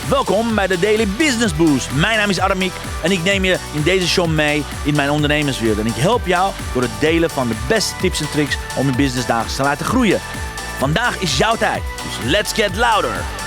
Welkom bij de Daily Business Boost. Mijn naam is Aramiek en ik neem je in deze show mee in mijn ondernemerswereld. En ik help jou door het delen van de beste tips en tricks om je business dagelijks te laten groeien. Vandaag is jouw tijd, dus let's get louder.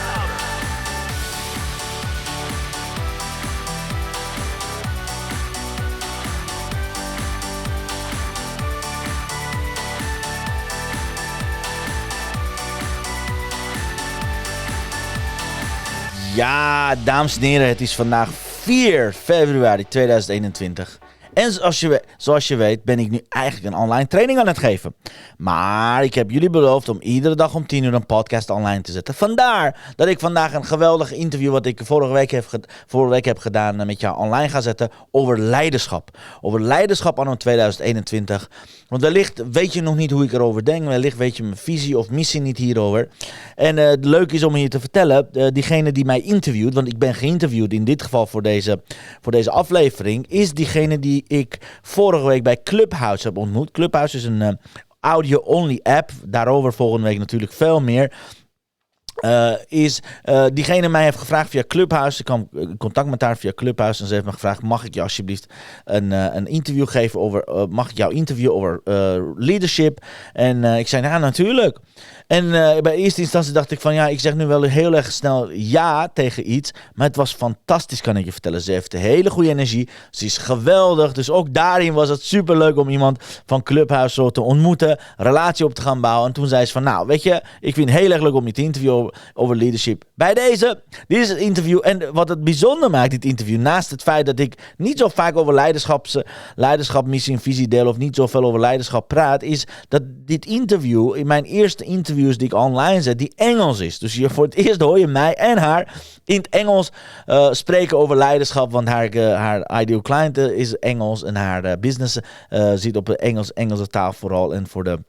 Ja, dames en heren, het is vandaag 4 februari 2021. En zoals je weet ben ik nu eigenlijk een online training aan het geven. Maar ik heb jullie beloofd om iedere dag om 10 uur een podcast online te zetten. Vandaar dat ik vandaag een geweldig interview wat ik vorige week heb gedaan met jou online ga zetten over leiderschap. Over leiderschap anno 2021. Want wellicht weet je nog niet hoe ik erover denk. Wellicht weet je mijn visie of missie niet hierover. En het leuke is om hier te vertellen, diegene die mij interviewt, want ik ben geïnterviewd in dit geval voor deze aflevering, is diegene die ik vorige week bij Clubhouse heb ontmoet. Clubhouse is een audio-only app. Daarover volgende week natuurlijk veel meer. Diegene mij heeft gevraagd via Clubhouse. Ik kwam in contact met haar via Clubhouse. En ze heeft me gevraagd, mag ik je alsjeblieft een interview geven over... mag ik jou interviewen over leadership? En ik zei, ja, natuurlijk. En bij eerste instantie dacht ik van, ja, ik zeg nu wel heel erg snel ja tegen iets. Maar het was fantastisch, kan ik je vertellen. Ze heeft een hele goede energie. Ze is geweldig. Dus ook daarin was het superleuk om iemand van Clubhouse zo te ontmoeten. Relatie op te gaan bouwen. En toen zei ze van, nou, weet je, ik vind het heel erg leuk om je te interviewen over leadership. Bij deze, dit is het interview. En wat het bijzonder maakt, dit interview, naast het feit dat ik niet zo vaak over leiderschap, missie en visie deel of niet zoveel over leiderschap praat, is dat dit interview, in mijn eerste interviews die ik online zet, die Engels is. Dus hier voor het eerst hoor je mij en haar in het Engels spreken over leiderschap, want haar ideal client is Engels en haar business zit op Engelse taal vooral en voor de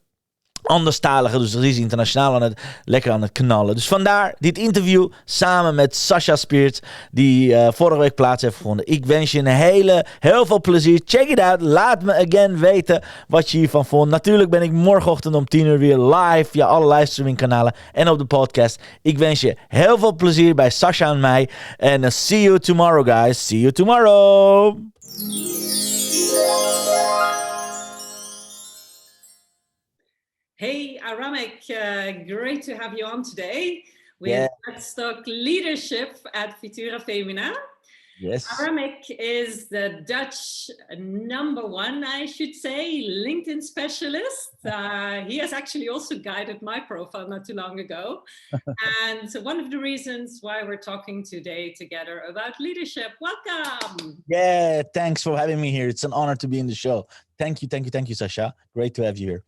anderstalige, dus dat is internationaal lekker aan het knallen. Dus vandaar dit interview samen met Sasja Spiertzs, die vorige week plaats heeft gevonden. Ik wens je heel veel plezier. Check it out. Laat me again weten wat je hiervan vond. Natuurlijk ben ik morgenochtend om 10 uur weer live via alle livestreaming-kanalen en op de podcast. Ik wens je heel veel plezier bij Sasja en mij. En see you tomorrow, guys. See you tomorrow. Hey, Aramek, great to have you on today with Let's Talk Leadership at Futura Femina. Yes. Aramek is the Dutch #1, I should say, LinkedIn specialist. He has actually also guided my profile not too long ago. And so one of the reasons why we're talking today together about leadership. Welcome. Yeah, thanks for having me here. It's an honor to be in the show. Thank you, Sasja. Great to have you here.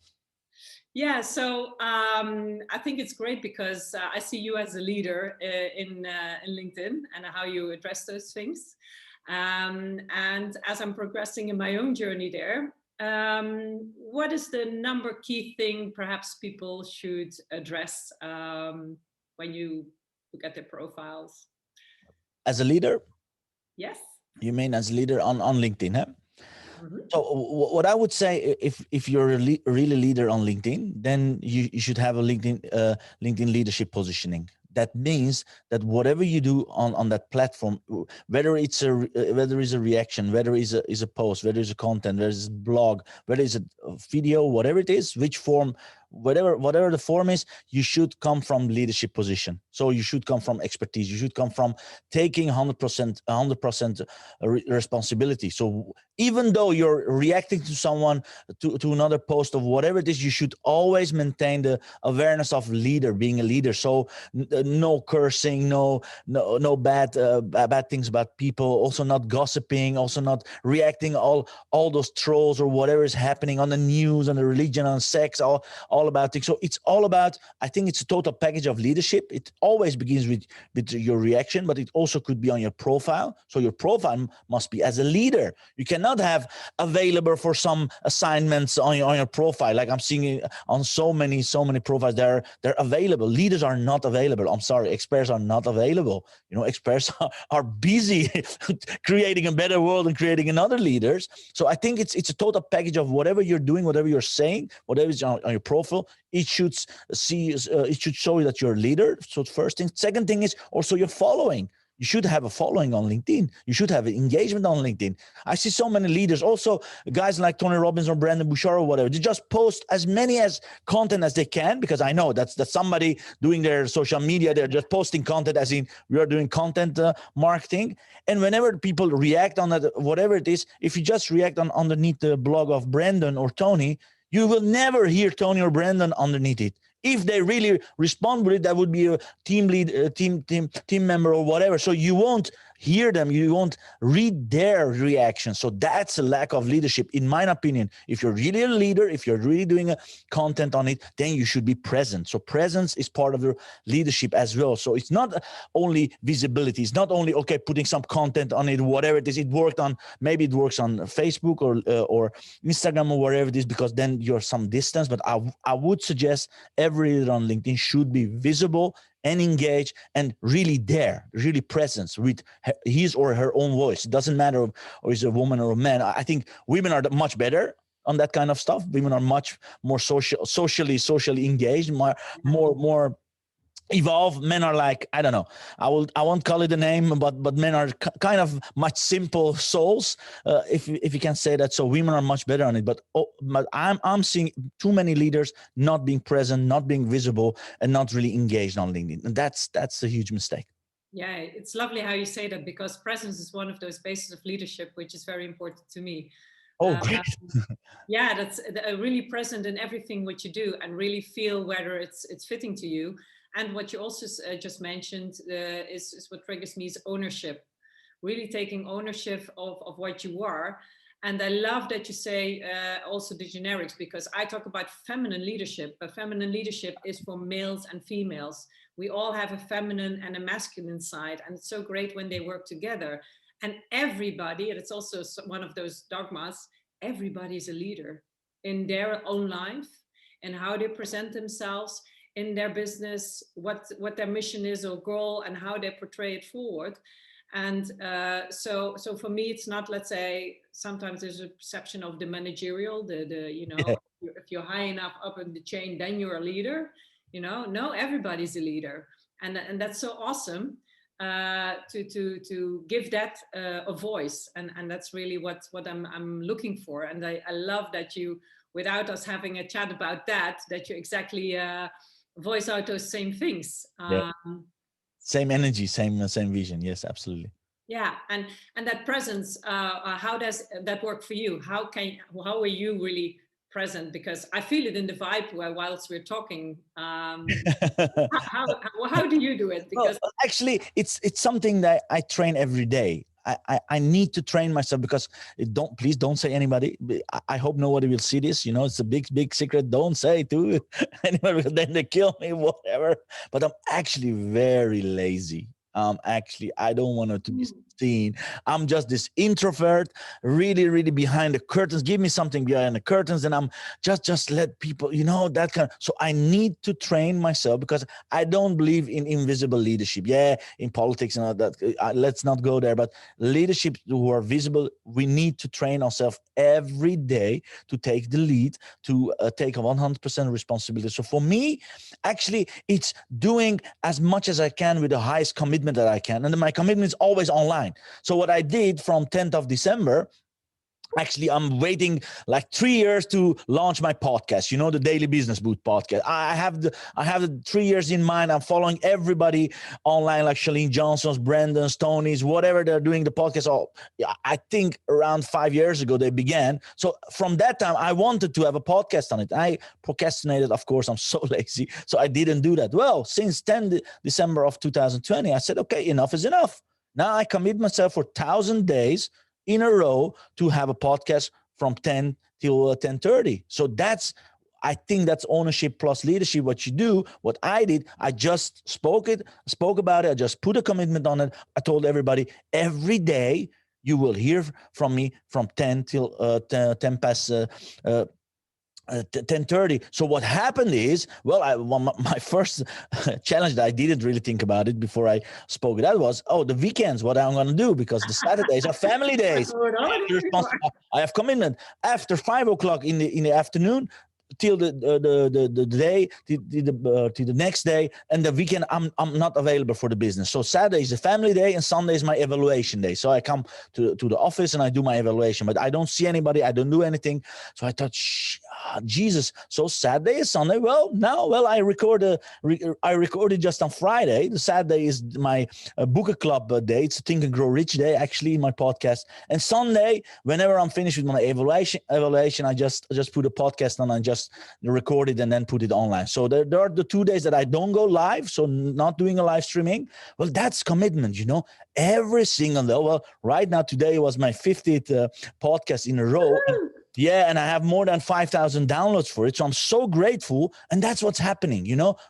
Yeah, so I think it's great because I see you as a leader in LinkedIn and how you address those things. And as I'm progressing in my own journey there, what is the key thing perhaps people should address when you look at their profiles? As a leader? Yes. You mean as a leader on LinkedIn, huh? Mm-hmm. So what I would say, if you're really leader on LinkedIn, then you should have a LinkedIn leadership positioning. That means that whatever you do on that platform, whether it's a reaction, whether it's a post, whether it's a content, whether it's a blog, whether it's a video, whatever it is, which form, whatever the form is, you should come from leadership position. So you should come from expertise. You should come from taking 100% responsibility. So even though you're reacting to someone, to another post of whatever it is, you should always maintain the awareness of being a leader. So no cursing, no bad things about people, also not gossiping, also not reacting all those trolls or whatever is happening on the news, on the religion, on sex, all about things. So it's all about, I think it's a total package of leadership. It always begins with your reaction, but it also could be on your profile. So your profile must be as a leader. You cannot have available for some assignments on your profile. Like I'm seeing on so many profiles, they're available. Leaders are not available. I'm sorry, experts are not available. Experts are busy creating a better world and creating another leaders. So I think it's a total package of whatever you're doing, whatever you're saying, whatever is on your profile. powerful. It should it should show you that you're a leader. So first thing. Second thing is also your following. You should have a following on LinkedIn. You should have engagement on LinkedIn. I see so many leaders, also guys like Tony Robbins or Brandon Bouchard or whatever. They just post as many as content as they can, because I know that's somebody doing their social media. They're just posting content, as in we are doing content marketing. And whenever people react on that, whatever it is, if you just react on underneath the blog of Brandon or Tony, you will never hear Tony or Brandon underneath it. If they really respond with it, that would be a team lead, team member or whatever. So you won't hear them. You won't read their reaction. So that's a lack of leadership, in my opinion. If you're really a leader, if you're really doing a content on it, then you should be present. So presence is part of your leadership as well. So it's not only visibility. It's not only, okay, putting some content on it, whatever it is. Maybe it works on Facebook or Instagram or wherever it is, because then you're some distance. But I would suggest every leader on LinkedIn should be visible and engaged and really there, really present with his or her own voice. It doesn't matter if it's a woman or a man. I think women are much better on that kind of stuff. Women are much more socially engaged, more evolved. Men are like, I don't know, I won't call it a name, but men are kind of much simple souls, if you can say that. So women are much better on it, but I'm seeing too many leaders not being present, not being visible, and not really engaged on LinkedIn, and that's a huge mistake. Yeah, it's lovely how you say that, because presence is one of those bases of leadership, which is very important to me. Oh, great. Yeah, that's really present in everything what you do, and really feel whether it's fitting to you. And what you also just mentioned is what triggers me is ownership, really taking ownership of what you are. And I love that you say also the generics, because I talk about feminine leadership, but feminine leadership is for males and females. We all have a feminine and a masculine side, and it's so great when they work together. And everybody, and it's also one of those dogmas, everybody is a leader in their own life and how they present themselves in their business, what their mission is or goal, and how they portray it forward. And so for me, it's not, let's say, sometimes there's a perception of the managerial, Yeah. if you're high enough up in the chain, then you're a leader. No, everybody's a leader, and that's so awesome to give that a voice, and that's really what I'm looking for. And I love that you, without us having a chat about that you exactly voice out those same things. Yeah. Same energy, same vision. Yes, absolutely. Yeah, and that presence, how does that work for you? How are you really present? Because I feel it in the vibe whilst we're talking. How do you do it? Because actually, it's something that I train every day. I need to train myself, because please don't say anybody. I hope nobody will see this. It's a big secret. Don't say to anybody, because then they kill me, whatever. But I'm actually very lazy. I don't want it to be seen. I'm just this introvert, really behind the curtains. Give me something behind the curtains, and I'm just let people, that kind of. So I need to train myself, because I don't believe in invisible leadership. Yeah, in politics and all that. Let's not go there. But leadership who are visible, we need to train ourselves every day to take the lead, to take a 100% responsibility. So for me, actually, it's doing as much as I can with the highest commitment that I can. And my commitment is always online. So what I did from 10th of December, actually, I'm waiting like 3 years to launch my podcast. The Daily Business Booth podcast. I have the 3 years in mind. I'm following everybody online, like Shalene Johnson's, Brandon's, Tony's, whatever they're doing the podcast. I think around 5 years ago they began. So from that time, I wanted to have a podcast on it. I procrastinated, of course. I'm so lazy, so I didn't do that. Well, since 10 December of 2020, I said, okay, enough is enough. Now I commit myself for 1,000 days in a row to have a podcast from 10 till 10:30. So I think that's ownership plus leadership. What you do, what I did, I just spoke about it. I just put a commitment on it. I told everybody every day you will hear from me from 10 till 10 past 10:30. So what happened is, my first challenge that I didn't really think about it before I spoke that was, the weekends, what I'm going to do, because the Saturdays are family days. I have commitment. After 5 o'clock in the afternoon, till the day, to the next day, and the weekend I'm not available for the business. So Saturday is a family day, and Sunday is my evaluation day. So I come to the office and I do my evaluation, but I don't see anybody. I don't do anything. So I thought, Jesus. So Saturday is Sunday. Well, I recorded just on Friday. The Saturday is my Booker Club day. It's a Think and Grow Rich day, actually, in my podcast. And Sunday, whenever I'm finished with my evaluation, I just put a podcast on and just record it and then put it online. So there are the 2 days that I don't go live, so not doing a live streaming. Well, that's commitment, every single day. Well, right now, today was my 50th podcast in a row. Yeah, and I have more than 5,000 downloads for it. So I'm so grateful. And that's what's happening.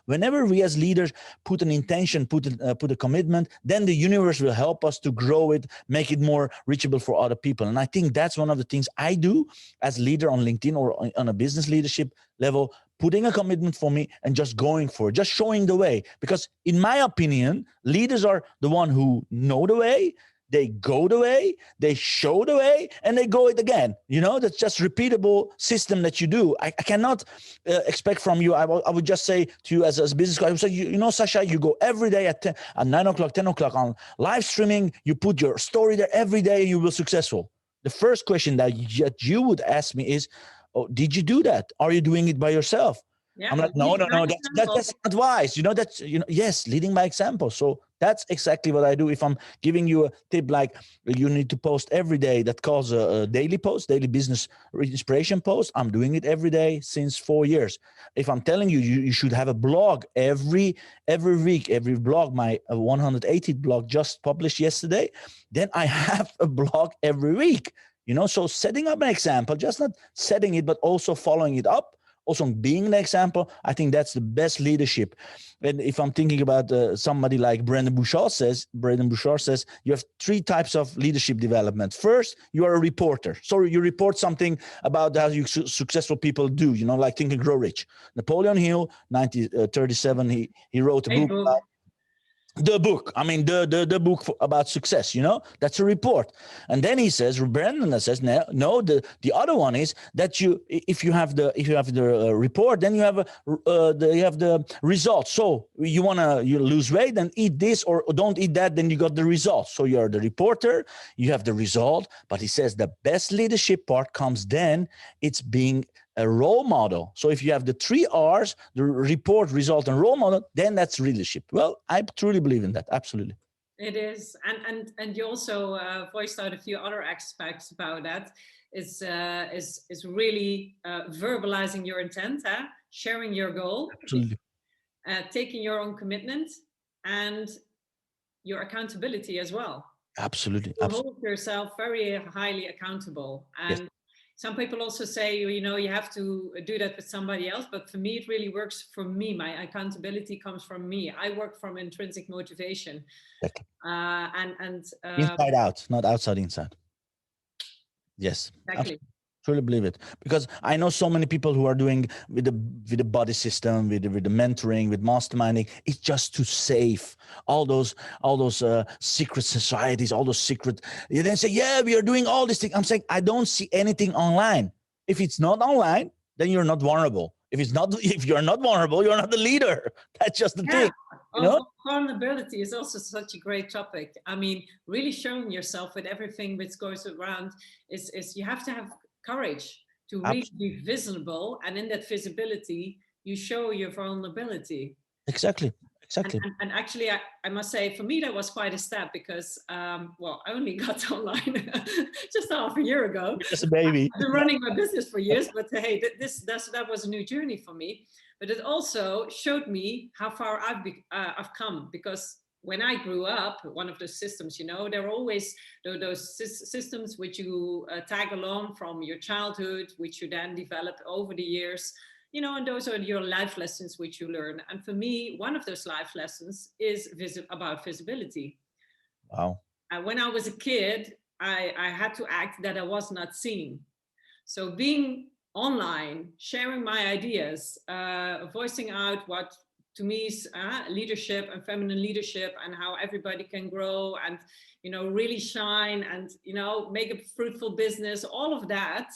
Whenever we as leaders put an intention, put a commitment, then the universe will help us to grow it, make it more reachable for other people. And I think that's one of the things I do as leader on LinkedIn or on a business leadership level, putting a commitment for me and just going for it, just showing the way. Because in my opinion, leaders are the one who know the way. They go the way, they show the way, and they go it again. That's just repeatable system that you do. I cannot expect from you. I would just say to you as a business guy, I would say, Sasja, you go every day at 9 o'clock, 10 o'clock on live streaming. You put your story there every day, and you will be successful. The first question that you would ask me is, oh, did you do that? Are you doing it by yourself? Yeah, I'm like, no. That's advice. Yes, leading by example. So that's exactly what I do. If I'm giving you a tip, like you need to post every day, that calls a daily post, daily business inspiration post. I'm doing it every day since 4 years. If I'm telling you, you should have a blog every week, every blog, my 180th blog just published yesterday, then I have a blog every week. So setting up an example, just not setting it, but also following it up. Also being the example, I think that's the best leadership. And if I'm thinking about somebody like Brendon Burchard says, you have 3 types of leadership development. First, you are a reporter. So you report something about how successful people do, like Think and Grow Rich. Napoleon Hill, 1937, he wrote a book about the book. I mean, the book about success, that's a report. And then Brandon says, no, the other one is that if you have the report, then you have the results. So you lose weight, then eat this or don't eat that, then you got the results. So you're the reporter, you have the result. But he says the best leadership part comes then. It's being a role model. So if you have the 3 R's, the report, result, and role model, then that's leadership. Well, I truly believe in that. Absolutely. It is. And you also voiced out a few other aspects about that. Is really verbalizing your intent, sharing your goal, absolutely, taking your own commitment, and your accountability as well. Absolutely. You hold yourself very highly accountable. And yes. Some people also say, you have to do that with somebody else. But for me, it really works for me. My accountability comes from me. I work from intrinsic motivation. Exactly. And inside out, not outside inside. Yes. Exactly. Absolutely. Truly believe it, because I know so many people who are doing with the body system, with the mentoring, with masterminding. It's just to save all those secret societies, all those secret. You then say, yeah, we are doing all these things. I'm saying I don't see anything online. If it's not online, then you're not vulnerable. If you're not vulnerable, you're not the leader. That's just the thing. Vulnerability is also such a great topic. I mean, really showing yourself with everything which goes around is you have to have courage to really be visible, and in that visibility you show your vulnerability. Exactly. And actually I must say, for me that was quite a step, because I only got online just half a year ago. Just a baby. I've been running my business for years, but hey, that was a new journey for me. But it also showed me how far I've come, because when I grew up, one of the systems, there are always those systems which you tag along from your childhood, which you then develop over the years, and those are your life lessons which you learn. And for me, one of those life lessons is about visibility. Wow. When I was a kid, I had to act that I was not seen. So being online, sharing my ideas, voicing out what to me is leadership and feminine leadership, and how everybody can grow and, really shine and, make a fruitful business, all of that.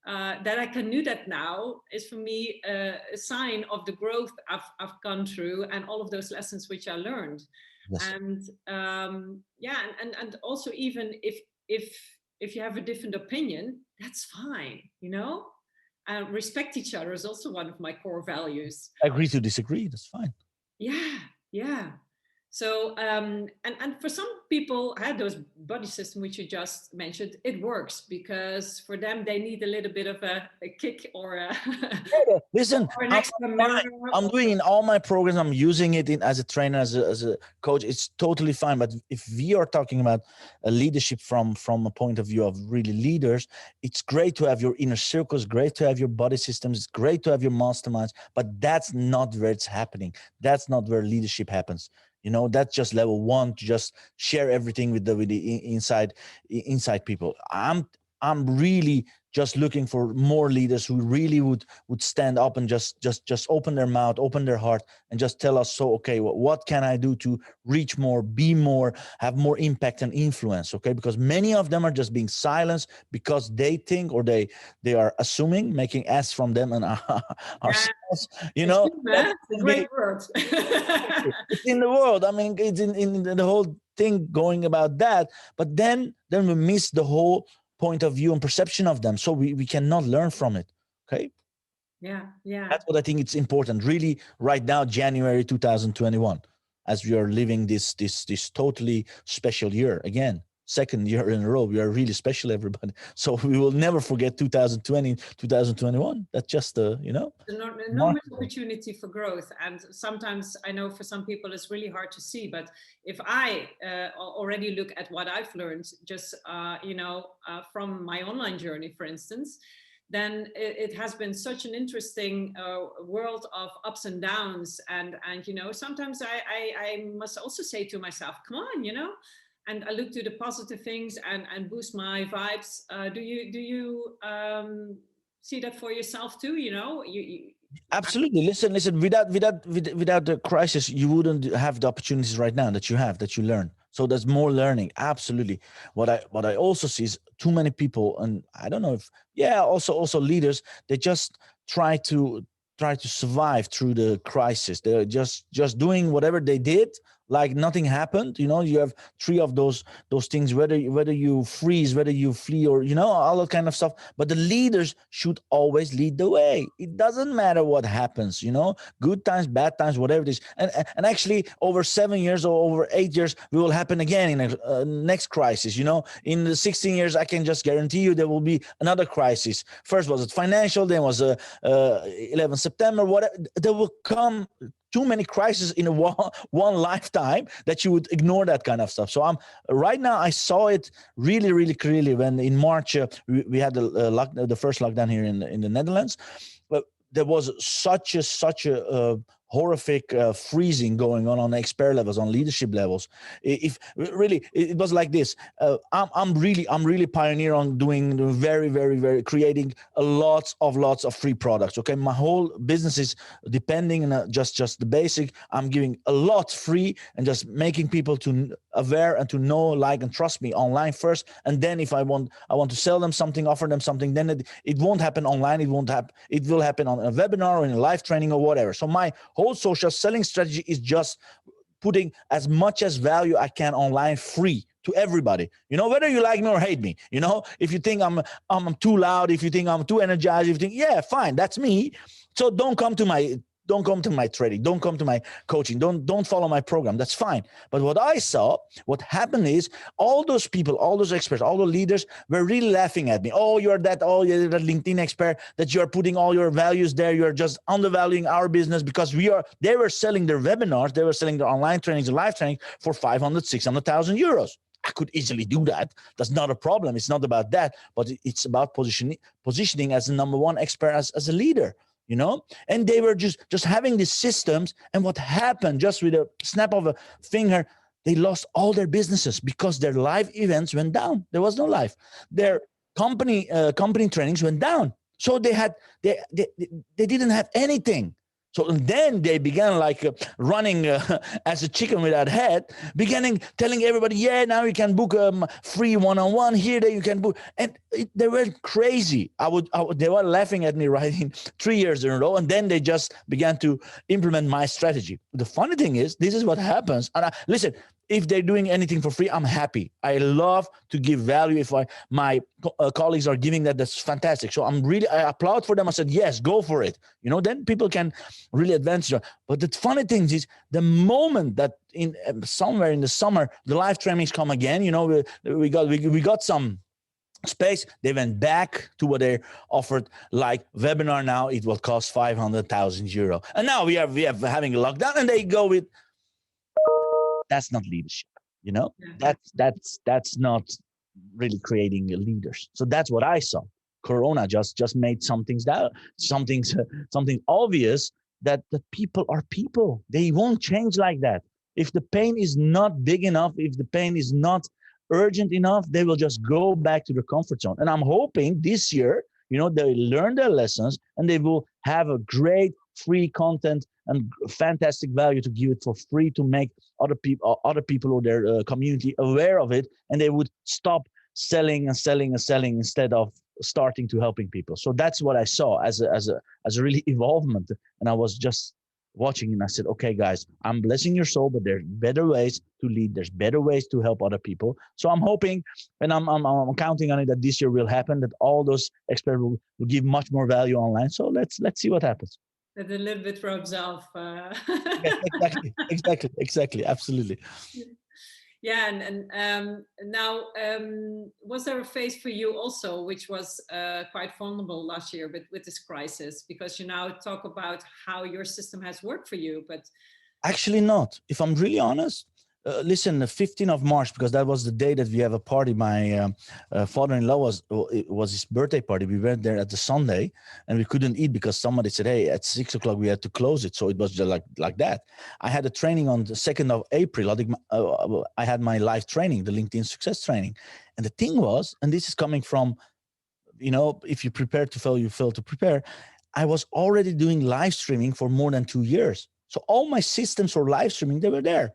that I can do that now is for me a sign of the growth I've gone through and all of those lessons which I learned. Yes. And yeah, and also even if you have a different opinion, that's fine, you know. Respect each other is also one of my core values. Agree to disagree. That's fine. Yeah, yeah. So and for some people, I had those body system which you just mentioned. It works because for them they need a little bit of a kick or a Listen, or an extra mirror. I'm doing in all my programs. I'm using it in, as a trainer, as a coach. It's totally fine. But if we are talking about a leadership from a point of view of really leaders, it's great to have your inner circles. Great to have your body systems. It's great to have your masterminds. But that's not where it's happening. That's not where leadership happens. You know, that's just level one, to just share everything with the inside people. I'm really just looking for more leaders who really would stand up and just open their mouth, open their heart, and just tell us, so okay, what can I do to reach more, be more, have more impact and influence? Okay, because many of them are just being silenced because they think, or they are assuming, making ass from them and ourselves. You know, It's a great word. it's in the world. I mean, it's in the whole thing going about that. But then we miss the whole point of view and perception of them, so we cannot learn from it. Okay. Yeah, yeah. That's what I think it's important, really, right now, January 2021, as we are living this totally special year again. Second year in a row, we are really special, everybody. So we will never forget 2020, 2021. That's just you know, An enormous opportunity for growth. And sometimes I know for some people it's really hard to see, but if I already look at what I've learned just you know, from my online journey, for instance, then it has been such an interesting world of ups and downs. And you know, sometimes I must also say to myself, come on, you know, and I look to the positive things and boost my vibes. Do you see that for yourself too? You know, absolutely. Listen. Without the crisis, you wouldn't have the opportunities right now that you learn. So there's more learning. Absolutely. What I also see is too many people, and I don't know if, yeah, also leaders, they just try to survive through the crisis. They're just doing whatever they did, like nothing happened. You know, you have three of those things, whether you freeze, whether you flee, or, you know, all that kind of stuff. But the leaders should always lead the way. It doesn't matter what happens, you know, good times, bad times, whatever it is. And actually, over 7 years or over 8 years, we will happen again in a next crisis. You know, in the 16 years, I can just guarantee you there will be another crisis. First was it financial, then was 11 September. Whatever, there will come too many crises in one lifetime that you would ignore that kind of stuff. So I'm right now, I saw it really, really clearly when in March we had the first lockdown here in the Netherlands. But there was such a horrific freezing going on expert levels, on leadership levels. If really it was like this, I'm really pioneer on doing very, very, very creating lots of free products. Okay, my whole business is depending on just the basic. I'm giving a lot free and just making people to aware and to know, like, and trust me online first. And then if I want to sell them something, offer them something, then it won't happen online. It will happen on a webinar or in a live training or whatever. So my whole social selling strategy is just putting as much as value I can online, free to everybody. You know, whether you like me or hate me. You know, if you think I'm too loud, if you think I'm too energized, if you think, yeah, fine, that's me. So don't come to my trading, don't come to my coaching, don't follow my program. That's fine. But what I saw, what happened is all those people, all those experts, all the leaders were really laughing at me. Oh, you're that that LinkedIn expert, that you're putting all your values there. You're just undervaluing our business, because they were selling their webinars, they were selling their online trainings and live trainings for 500, 600,000 euros. I could easily do that. That's not a problem. It's not about that, but it's about positioning as the number one expert, as a leader. You know, and they were just having these systems, and what happened, just with a snap of a finger, they lost all their businesses because their live events went down. There was no live. Their company trainings went down. So they didn't have anything. So and then they began like running as a chicken without head, beginning telling everybody, yeah, now you can book free one-on-one here, that you can book. And they were crazy. They were laughing at me writing 3 years in a row. And then they just began to implement my strategy. The funny thing is, this is what happens. And listen, if they're doing anything for free, I'm happy. I love to give value. If my colleagues are giving that, that's fantastic. So I applaud for them. I said, yes, go for it. Then people can really advance. But the funny thing is, the moment that in somewhere in the summer, the live trainings come again, we got some space, they went back to what they offered, like webinar. Now it will cost 500,000 euro. And now we are having a lockdown, and they go with, that's not leadership, yeah. That's not really creating leaders. So that's what I saw. Corona just made something obvious, that the people are people. They won't change like that. If the pain is not big enough, if the pain is not urgent enough, they will just go back to the comfort zone. And I'm hoping this year, they learn their lessons, and they will have a great free content and fantastic value to give it for free, to make other people or their community aware of it, and they would stop selling instead of starting to helping people. So that's what I saw as a really evolvement. And I was just watching, and I said, okay, guys, I'm blessing your soul, but there's better ways to lead. There's better ways to help other people. So I'm hoping, and I'm counting on it, that this year will happen, that all those experts will give much more value online. So let's see what happens. That a little bit rubs off. Yes, exactly, absolutely. Yeah, and now, was there a phase for you also, which was quite vulnerable last year with this crisis? Because you now talk about how your system has worked for you, but actually not. If I'm really honest, listen, the 15th of March, because that was the day that we have a party. My father-in-law was his birthday party. We went there at the Sunday, and we couldn't eat because somebody said, hey, at 6 o'clock we had to close it. So it was just like that. I had a training on the 2nd of April. I had my live training, the LinkedIn success training. And the thing was, and this is coming from, if you prepare to fail, you fail to prepare. I was already doing live streaming for more than 2 years. So all my systems for live streaming, they were there.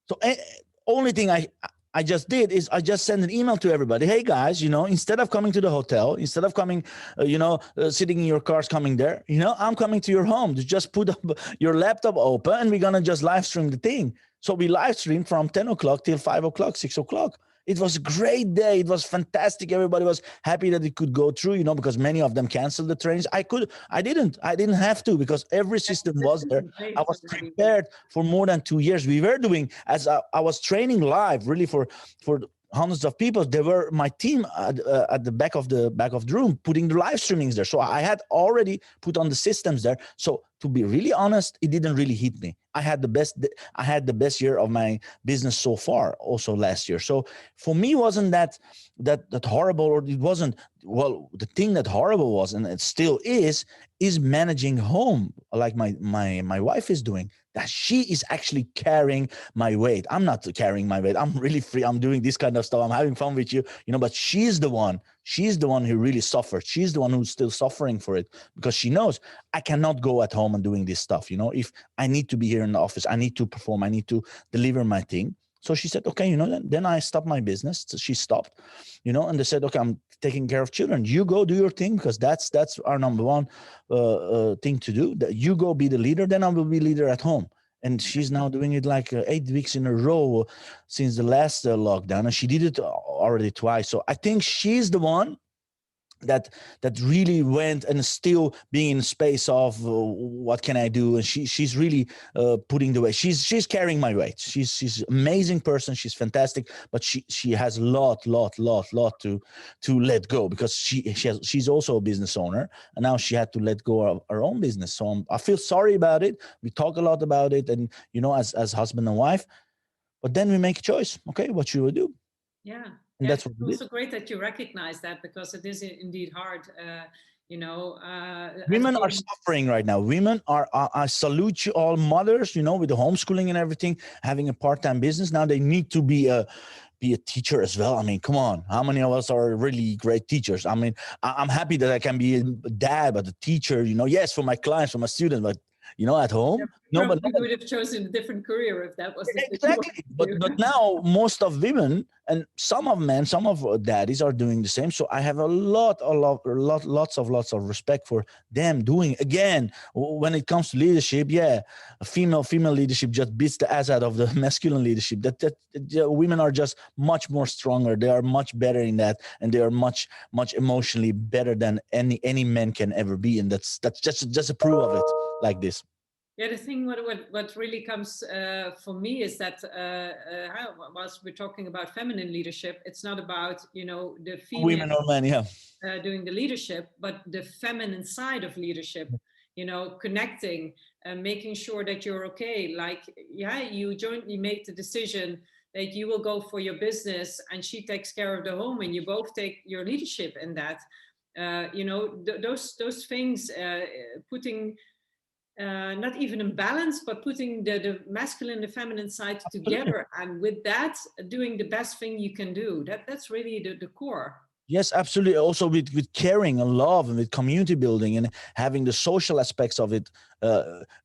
So only thing I just did is I just sent an email to everybody. Hey guys, instead of coming to the hotel, instead of coming, sitting in your cars, coming there, I'm coming to your home. Just put up your laptop open, and we're going to just live stream the thing. So we live streamed from 10 o'clock till 5 o'clock, 6 o'clock. It was a great day. It was fantastic. Everybody was happy that it could go through, because many of them canceled the trains. I didn't have to, because every system was there. I was prepared for more than 2 years. We were doing, as I was training live, really for hundreds of people. They were my team at the back of the room, putting the live streamings there. So I had already put on the systems there. So to be really honest, it didn't really hit me. I had the best year of my business so far, also last year. So for me, wasn't that horrible, or it wasn't. Well, the thing that horrible was, and it still is managing home, like my wife is doing. That she is actually carrying my weight. I'm not carrying my weight. I'm really free. I'm doing this kind of stuff. I'm having fun with you, but she's the one who really suffered. She's the one who's still suffering for it, because she knows I cannot go at home and doing this stuff. If I need to be here in the office, I need to perform, I need to deliver my thing. So she said, okay, then I stopped my business. So she stopped, and they said, okay, I'm taking care of children. You go do your thing, because that's our number one thing to do. That you go be the leader, then I will be leader at home. And she's now doing it like 8 weeks in a row since the last lockdown. And she did it already twice. So I think she's the one that really went, and still being in space of what can I do, and she's really putting the weight. She's carrying my weight. She's amazing person. She's fantastic, but she has a lot to let go, because she's also a business owner, and now she had to let go of her own business. So I feel sorry about it. We talk a lot about it, and as husband and wife, but then we make a choice. Okay, what should we do? Yeah. And that's what it's also great that you recognize that, because it is indeed hard. Women are suffering right now. Women are, I salute you all mothers, with the homeschooling and everything, having a part-time business. Now they need to be a teacher as well. I mean, come on. How many of us are really great teachers? I mean, I'm happy that I can be a dad, but a teacher, yes, for my clients, for my students, but at home. No, but Probably would have chosen a different career if that was the thing you wanted exactly. to do. But now most of women and some of men, some of daddies are doing the same. So I have lots of respect for them doing again. When it comes to leadership, yeah, female leadership just beats the ass out of the masculine leadership. That women are just much more stronger. They are much better in that, and they are much emotionally better than any man can ever be. And that's just a proof of it, like this. Yeah, the thing what really comes for me is that whilst we're talking about feminine leadership, it's not about the female Women or men, yeah. doing the leadership, but the feminine side of leadership. Connecting and making sure that you're okay. Like, yeah, you jointly make the decision that you will go for your business, and she takes care of the home, and you both take your leadership in that. Those things, putting not even in balance, but putting the masculine and the feminine side together, and with that, doing the best thing you can do. That's really the core. Yes, absolutely. Also with caring and love and with community building and having the social aspects of it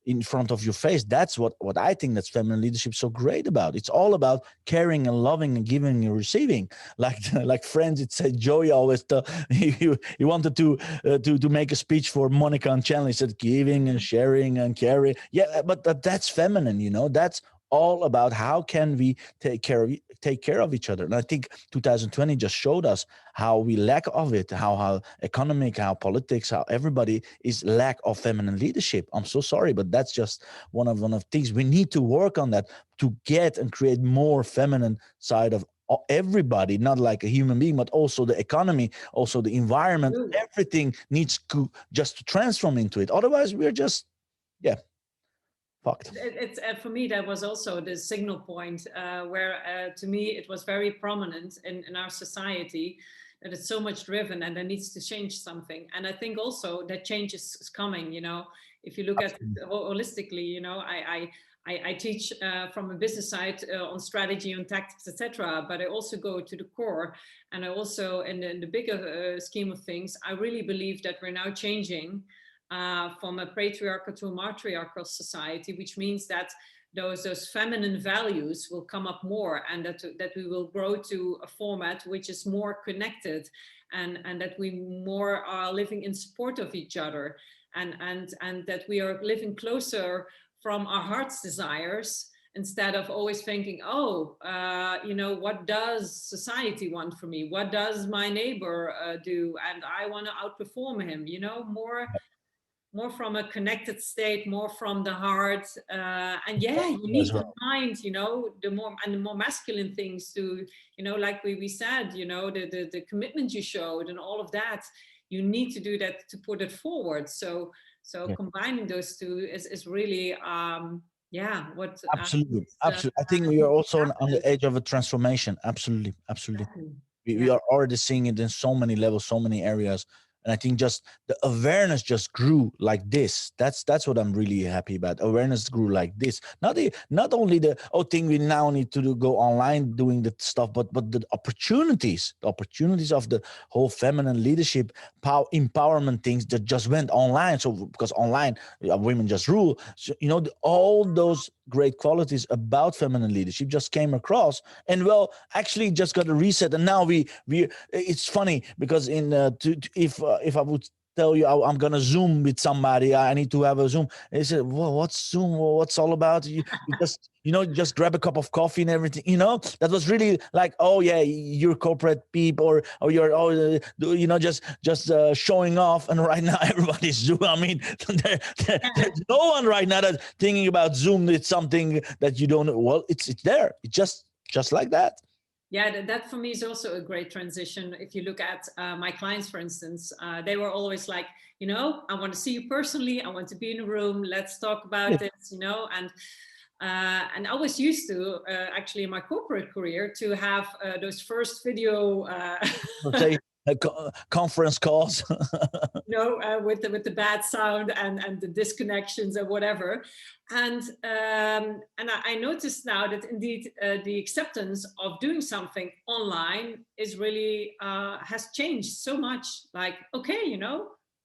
in front of your face. That's what I think that's feminine leadership so great about. It's all about caring and loving and giving and receiving. Like Friends, it said Joey always he wanted to make a speech for Monica and Chandler. He said giving and sharing and caring. Yeah, but that's feminine. That's all about how can we take care of each other. And I think 2020 just showed us how we lack of it, how economic, how politics, how everybody is lack of feminine leadership. I'm so sorry, but that's just one of things we need to work on, that to get and create more feminine side of everybody, not like a human being, but also the economy, also the environment. Ooh. Everything needs to just transform into it. Otherwise, we're just, yeah, fucked. It's for me, that was also the signal point where to me it was very prominent in our society, that it's so much driven and there needs to change something. And I think also that change is coming. If you look at it holistically, I teach from a business side on strategy, on tactics, etc. But I also go to the core, and I also, in the bigger scheme of things, I really believe that we're now changing from a patriarchal to a matriarchal society, which means that those feminine values will come up more, and that we will grow to a format which is more connected, and that we more are living in support of each other, and that we are living closer from our heart's desires, instead of always thinking, what does society want from me? What does my neighbor do? And I want to outperform him, more from a connected state, more from the heart. And yeah, you need to find, the more masculine things to, like we said, the commitment you showed and all of that, you need to do that to put it forward. So combining those two is really, what Absolutely. I think we are also on the edge of a transformation. Absolutely. We are already seeing it in so many levels, so many areas. And I think just the awareness just grew like this. That's what I'm really happy about. Awareness grew like this. Not only the thing we now need to go online doing the stuff, but the opportunities of the whole feminine leadership, empowerment things that just went online. So because online women just rule. So, all those great qualities about feminine leadership just came across, and actually just got a reset. And now we it's funny because if I would tell you I'm gonna Zoom with somebody, I need to have a Zoom. And they said, "Well, what's Zoom? Well, what's all about? You just just grab a cup of coffee and everything." That was really like, oh yeah, you're corporate people, or you're just showing off. And right now everybody's Zoom. I mean, there's no one right now that's thinking about Zoom. It's something that you don't. Well, it's there. It's just like that. Yeah, that for me is also a great transition. If you look at my clients, for instance, they were always like, I want to see you personally. I want to be in a room. Let's talk about this, and I was used to, actually in my corporate career, to have those first video conference calls. With the bad sound and the disconnections and whatever. And I noticed now that indeed the acceptance of doing something online is really has changed so much. Like, okay,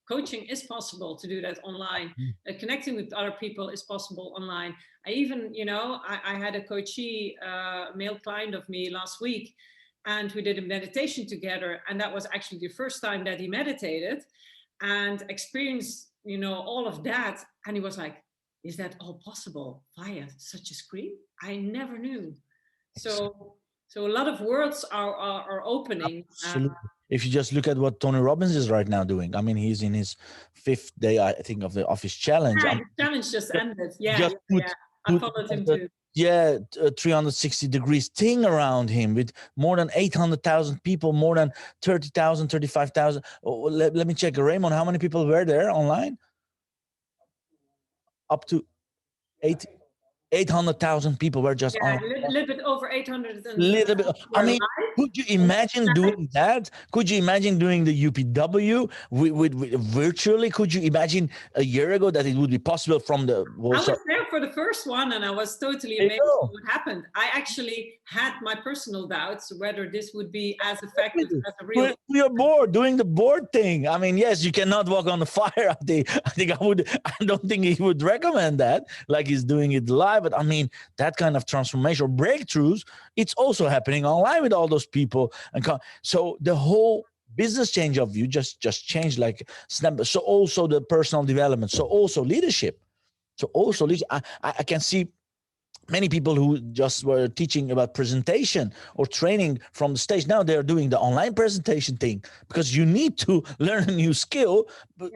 coaching is possible to do that online. Connecting with other people is possible online. I even, I had a coachee, male client of me last week, and we did a meditation together. And that was actually the first time that he meditated and experienced, all of that. And he was like, is that all possible via such a screen? I never knew. So a lot of worlds are opening. Absolutely. If you just look at what Tony Robbins is right now doing, I mean, he's in his 5th day, I think, of his challenge. Yeah, the challenge just ended. Yeah. I followed him too. 360 degrees thing around him with more than 800,000 people, more than 30,000, 35,000. Let me check. Raymond, how many people were there online? Up to 800,000 people were just on. A little bit over 800. Little bit. I mean, could you imagine doing that? Could you imagine doing the UPW with virtually? Could you imagine a year ago that it would be possible from the? I was there for the first one, and I was totally amazed at what happened. I actually had my personal doubts whether this would be as effective as a real. You're bored doing the board thing. I mean, yes, you cannot walk on the fire. I don't think he would recommend that, like he's doing it live. But I mean, that kind of transformation or breakthroughs, it's also happening online with all those people. And so the whole business change of you just changed like snap. So also the personal development. So also leadership. So also I can see many people who just were teaching about presentation or training from the stage. Now they're doing the online presentation thing because you need to learn a new skill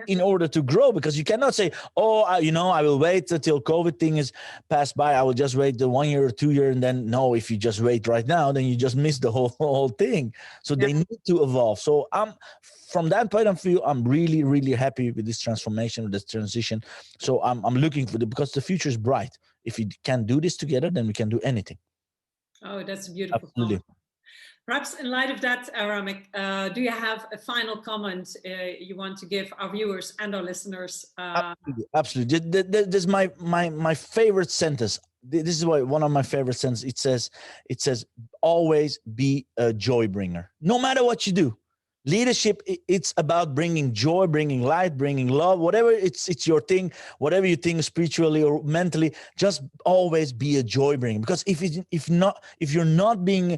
in order to grow, because you cannot say, I will wait until COVID thing is passed by. I will just wait the 1 year or 2 year. And then no, if you just wait right now, then you just miss the whole thing. So they need to evolve. So from that point of view, I'm really, really happy with this transformation, with this transition. So I'm looking for because the future is bright. If we can do this together, then we can do anything. Oh, that's a beautiful Absolutely. comment. Perhaps in light of that, Ramik, do you have a final comment you want to give our viewers and our listeners? Absolutely. This is my favorite sentence. This is one of my favorite sentences. It says, always be a joy bringer, no matter what you do. Leadership, it's about bringing joy, bringing light, bringing love, whatever it's your thing, whatever you think spiritually or mentally, just always be a joy bringer. Because if you're not being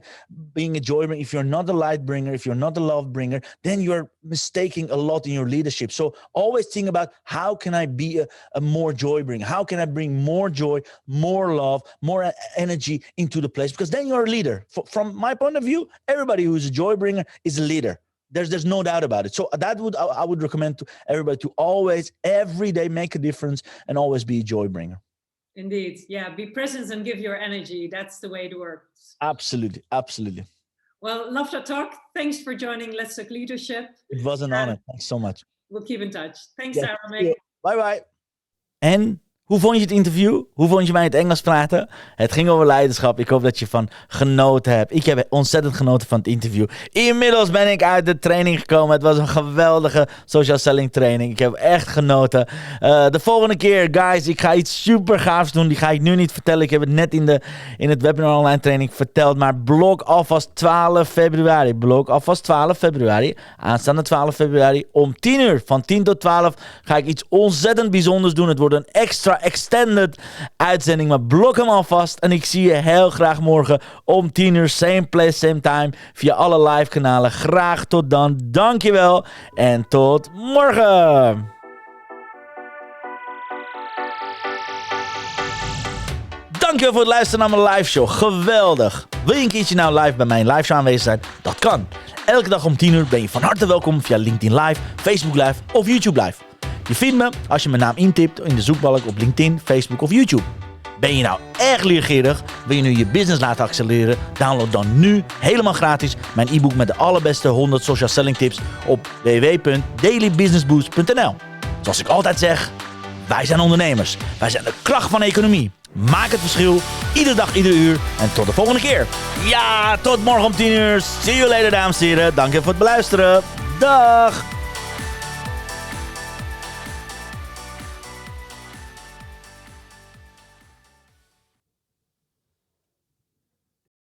a joy bringer, if you're not a light bringer, if you're not a love bringer, then you're mistaking a lot in your leadership. So always think about, how can I be a more joy bringer? How can I bring more joy, more love, more energy into the place? Because then you're a leader. From my point of view, everybody who's a joy bringer is a leader. There's no doubt about it. So I would recommend to everybody to always, every day, make a difference and always be a joy bringer. Indeed. Yeah. Be present and give your energy. That's the way it works. Absolutely. Absolutely. Well, love to talk. Thanks for joining Let's Talk Leadership. It was an honor. Thanks so much. We'll keep in touch. Thanks, Ramik. Bye bye. En hoe vond je het interview? Hoe vond je mij het Engels praten? Het ging over leiderschap. Ik hoop dat je van genoten hebt. Ik heb ontzettend genoten van het interview. Inmiddels ben ik uit de training gekomen. Het was een geweldige social selling training. Ik heb echt genoten. De volgende keer, guys, ik ga iets super gaafs doen. Die ga ik nu niet vertellen. Ik heb het net in het webinar online training verteld. Maar blok alvast 12 februari. Blok alvast 12 februari. Aanstaande 12 februari om 10 uur. Van 10 tot 12 ga ik iets ontzettend bijzonders doen. Het wordt een extra extended uitzending, maar blok hem alvast. En ik zie je heel graag morgen om 10 uur, same place, same time, via alle live kanalen. Graag tot dan. Dankjewel en tot morgen. Dankjewel voor het luisteren naar mijn live show. Geweldig. Wil je een keertje nou live bij mijn live show aanwezig zijn? Dat kan. Elke dag om 10 uur ben je van harte welkom via LinkedIn Live, Facebook Live of YouTube Live. Je vindt me als je mijn naam intipt in de zoekbalk op LinkedIn, Facebook of YouTube. Ben je nou erg leergierig? Wil je nu je business laten accelereren? Download dan nu helemaal gratis mijn e-book met de allerbeste 100 social selling tips op www.dailybusinessboost.nl. Zoals ik altijd zeg, wij zijn ondernemers. Wij zijn de kracht van de economie. Maak het verschil, iedere dag, iedere uur. En tot de volgende keer. Ja, tot morgen om 10 uur. See you later, dames en heren. Dank je voor het beluisteren. Dag!